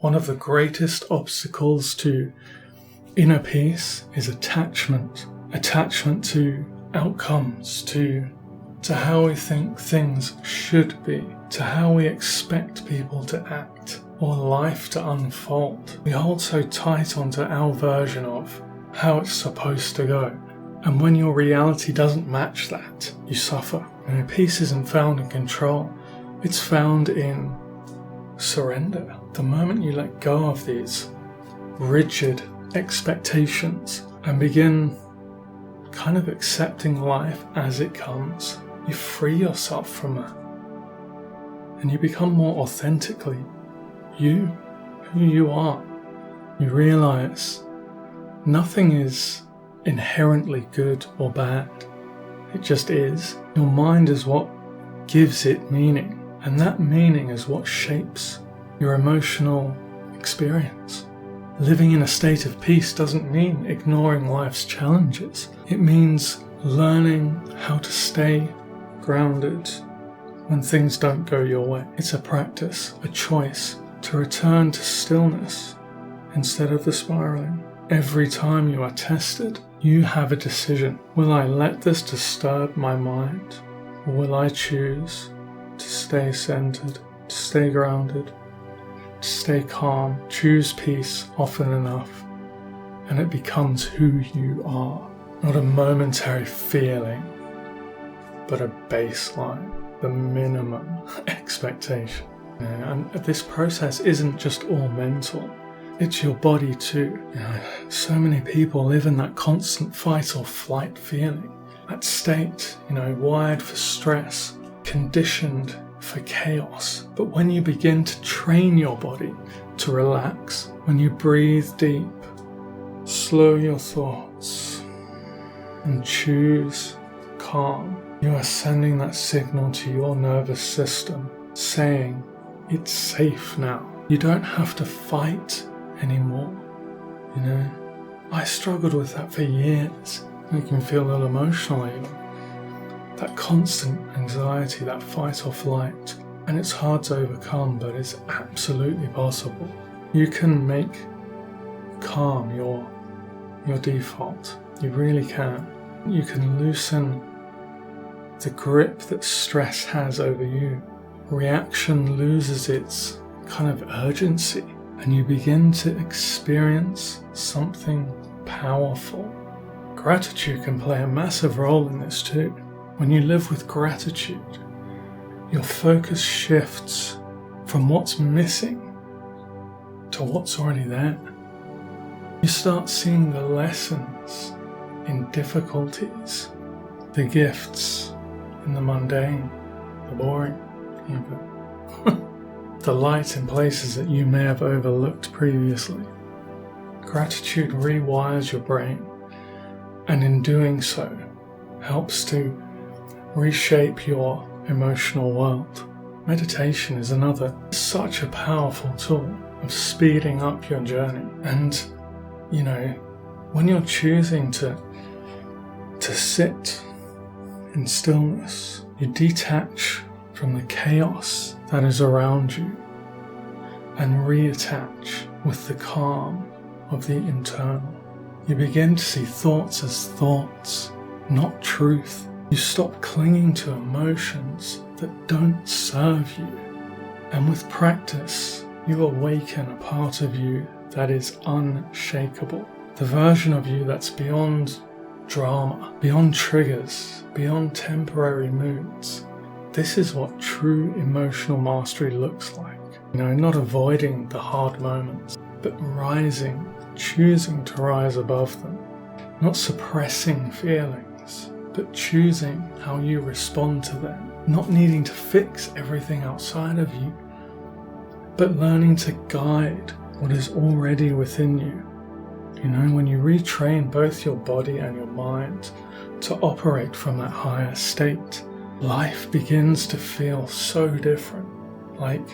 One of the greatest obstacles to inner peace is attachment. Attachment to outcomes, to how we think things should be, to how we expect people to act or life to unfold. We hold so tight onto our version of how it's supposed to go. And when your reality doesn't match that, you suffer. And peace isn't found in control. It's found in surrender. The moment you let go of these rigid expectations and begin kind of accepting life as it comes, you free yourself from that. And you become more authentically you, who you are. You realize nothing is inherently good or bad. It just is. Your mind is what gives it meaning, and that meaning is what shapes your emotional experience. Living in a state of peace doesn't mean ignoring life's challenges. It means learning how to stay grounded when things don't go your way. It's a practice, a choice to return to stillness instead of the spiraling. Every time you are tested, you have a decision. Will I let this disturb my mind, or will I choose to stay centered, to stay grounded, to stay calm? Choose peace often enough, and it becomes who you are. Not a momentary feeling, but a baseline, the minimum expectation. And this process isn't just all mental. It's your body too. So many people live in that constant fight or flight feeling, that state, wired for stress, conditioned for chaos. But when you begin to train your body to relax, when you breathe deep, slow your thoughts, and choose calm, you are sending that signal to your nervous system, saying, it's safe now. You don't have to fight anymore. I struggled with that for years. Making me feel a little emotional even. That constant anxiety, that fight or flight. And it's hard to overcome, but it's absolutely possible. You can make calm your default. You really can. You can loosen the grip that stress has over you. Reaction loses its kind of urgency, and you begin to experience something powerful. Gratitude can play a massive role in this too. When you live with gratitude, your focus shifts from what's missing to what's already there. You start seeing the lessons in difficulties, the gifts in the mundane, the boring, the light in places that you may have overlooked previously. Gratitude rewires your brain, and in doing so, helps to reshape your emotional world. Meditation is another, such a powerful tool of speeding up your journey. And, when you're choosing to sit in stillness, you detach from the chaos that is around you and reattach with the calm of the internal. You begin to see thoughts as thoughts, not truth. You stop clinging to emotions that don't serve you. And with practice, you awaken a part of you that is unshakable. The version of you that's beyond drama, beyond triggers, beyond temporary moods. This is what true emotional mastery looks like. Not avoiding the hard moments, but rising, choosing to rise above them. Not suppressing feelings, but choosing how you respond to them. Not needing to fix everything outside of you, but learning to guide what is already within you. When you retrain both your body and your mind to operate from that higher state, life begins to feel so different. Like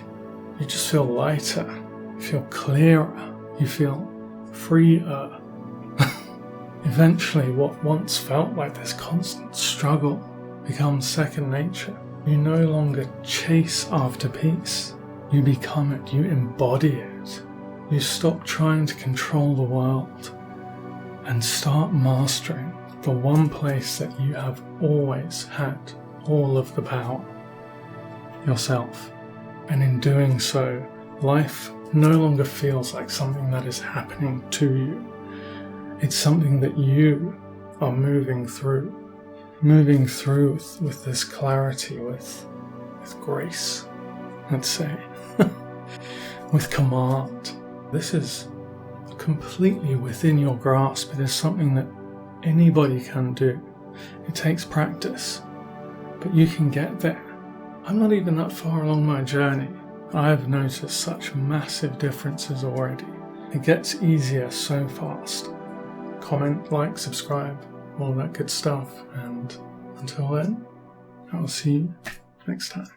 you just feel lighter, you feel clearer, you feel freer. Eventually, what once felt like this constant struggle becomes second nature. You no longer chase after peace. You become it, you embody it. You stop trying to control the world and start mastering the one place that you have always had all of the power, yourself. And in doing so, life no longer feels like something that is happening to you. It's something that you are moving through with this clarity, with grace, let's say, with command. This is completely within your grasp. It is something that anybody can do. It takes practice, but you can get there. I'm not even that far along my journey. I have noticed such massive differences already. It gets easier so fast. Comment, like, subscribe, all that good stuff, and until then, I will see you next time.